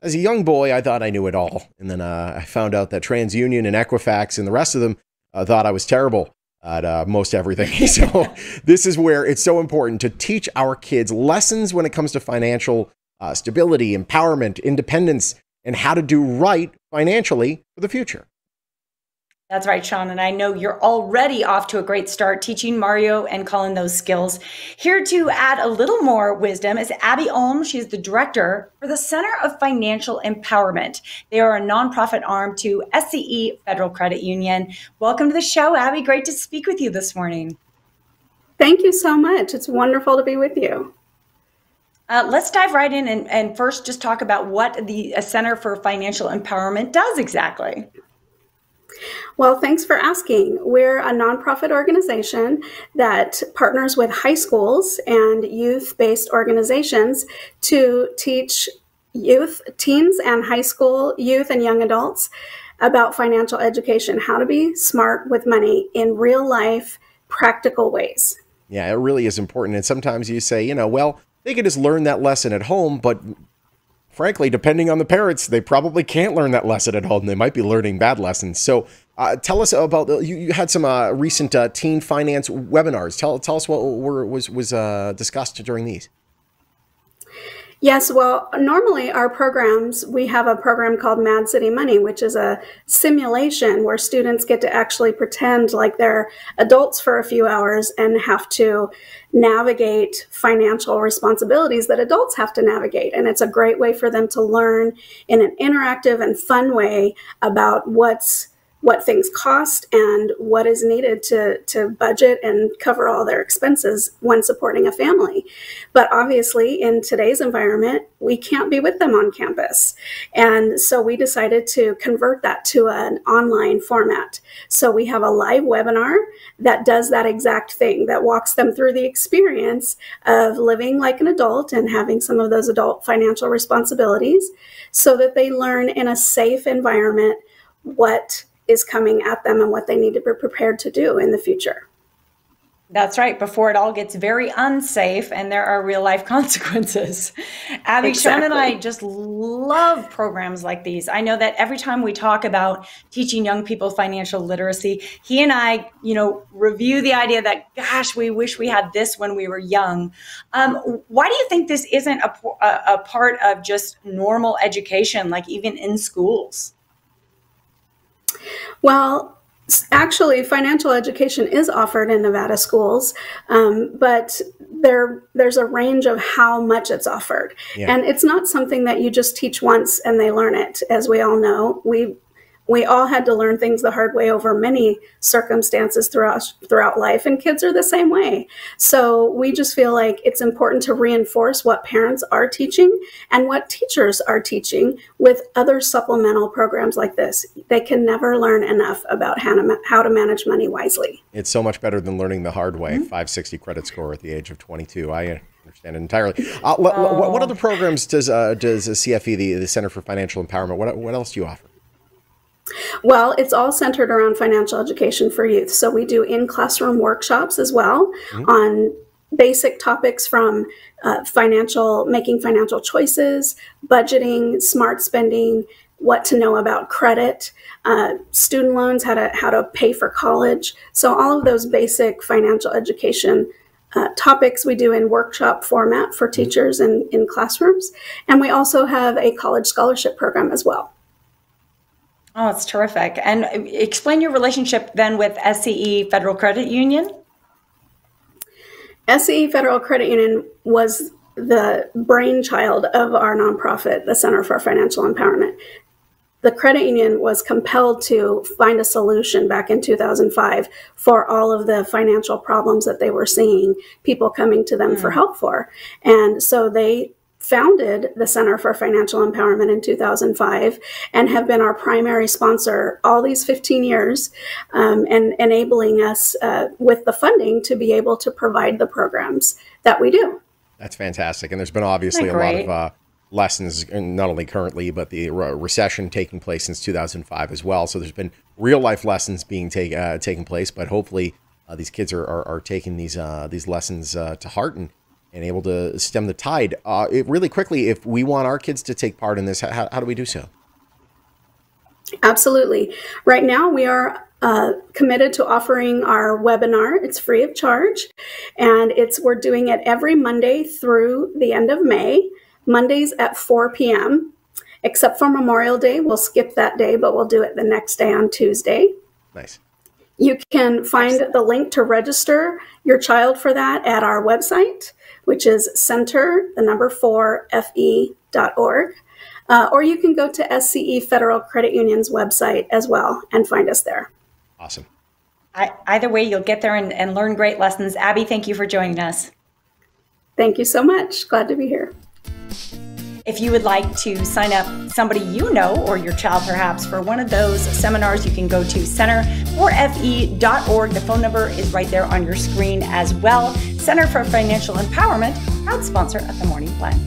as a young boy, I thought I knew it all. And then I found out that TransUnion and Equifax and the rest of them thought I was terrible at most everything. So this is where it's so important to teach our kids lessons when it comes to financial stability, empowerment, independence, and how to do right financially for the future. That's right, Sean. And I know you're already off to a great start teaching Mario and Colin those skills. Here to add a little more wisdom is Abby Olm. She's the director for the Center of Financial Empowerment. They are a nonprofit arm to SCE Federal Credit Union. Welcome to the show, Abby. Great to speak with you this morning. Thank you so much. It's wonderful to be with you. Let's dive right in and first just talk about what the Center for Financial Empowerment does exactly. Well, thanks for asking. We're a nonprofit organization that partners with high schools and youth-based organizations to teach youth, teens and high school youth and young adults about financial education, how to be smart with money in real life, practical ways. Yeah, it really is important. And sometimes you say, well, they could just learn that lesson at home, but frankly, depending on the parents, they probably can't learn that lesson at home. They might be learning bad lessons. So tell us about, you had some recent teen finance webinars. Tell us what was discussed during these. Yes, well, normally our programs, we have a program called Mad City Money, which is a simulation where students get to actually pretend like they're adults for a few hours and have to navigate financial responsibilities that adults have to navigate. And it's a great way for them to learn in an interactive and fun way about what things cost and what is needed to budget and cover all their expenses when supporting a family. But obviously, in today's environment, we can't be with them on campus. And so we decided to convert that to an online format. So we have a live webinar that does that exact thing, that walks them through the experience of living like an adult and having some of those adult financial responsibilities so that they learn in a safe environment what is coming at them and what they need to be prepared to do in the future. That's right, before it all gets very unsafe and there are real life consequences. Abby, Exactly. Sean and I just love programs like these. I know that every time we talk about teaching young people financial literacy, he and I, review the idea that, gosh, we wish we had this when we were young. Why do you think this isn't a part of just normal education, like even in schools? Well, actually, financial education is offered in Nevada schools, but there's a range of how much it's offered. Yeah. And it's not something that you just teach once and they learn it. As we all know, we all had to learn things the hard way over many circumstances throughout life, and kids are the same way. So we just feel like it's important to reinforce what parents are teaching and what teachers are teaching with other supplemental programs like this. They can never learn enough about how to manage money wisely. It's so much better than learning the hard way. 560 credit score at the age of 22. I understand it entirely. What other programs does CFE, the Center for Financial Empowerment, what else do you offer? Well, it's all centered around financial education for youth. So we do in-classroom workshops as well on basic topics from making financial choices, budgeting, smart spending, what to know about credit, student loans, how to pay for college. So all of those basic financial education topics we do in workshop format for teachers and in classrooms. And we also have a college scholarship program as well. Oh, it's terrific. And explain your relationship then with SCE Federal Credit Union. SCE Federal Credit Union was the brainchild of our nonprofit, the Center for Financial Empowerment. The credit union was compelled to find a solution back in 2005 for all of the financial problems that they were seeing people coming to them for help for. And so they founded the Center for Financial Empowerment in 2005 and have been our primary sponsor all these 15 years and enabling us with the funding to be able to provide the programs that we do. That's fantastic. And there's been obviously a lot of lessons, not only currently, but the recession taking place since 2005 as well. So there's been real life lessons being taking place, but hopefully these kids are taking these lessons to heart. And and able to stem the tide. Really quickly, if we want our kids to take part in this, how do we do so? Absolutely. Right now, we are committed to offering our webinar. It's free of charge, and we're doing it every Monday through the end of May, Mondays at 4 p.m., except for Memorial Day. We'll skip that day, but we'll do it the next day on Tuesday. Nice. You can find the link to register your child for that at our website, which is center4fe.org. Or you can go to SCE Federal Credit Union's website as well and find us there. Awesome. Either way, you'll get there and learn great lessons. Abby, thank you for joining us. Thank you so much. Glad to be here. If you would like to sign up somebody you know or your child perhaps for one of those seminars, you can go to center4fe.org. The phone number is right there on your screen as well. Center for Financial Empowerment, proud sponsor of the Morning Blend.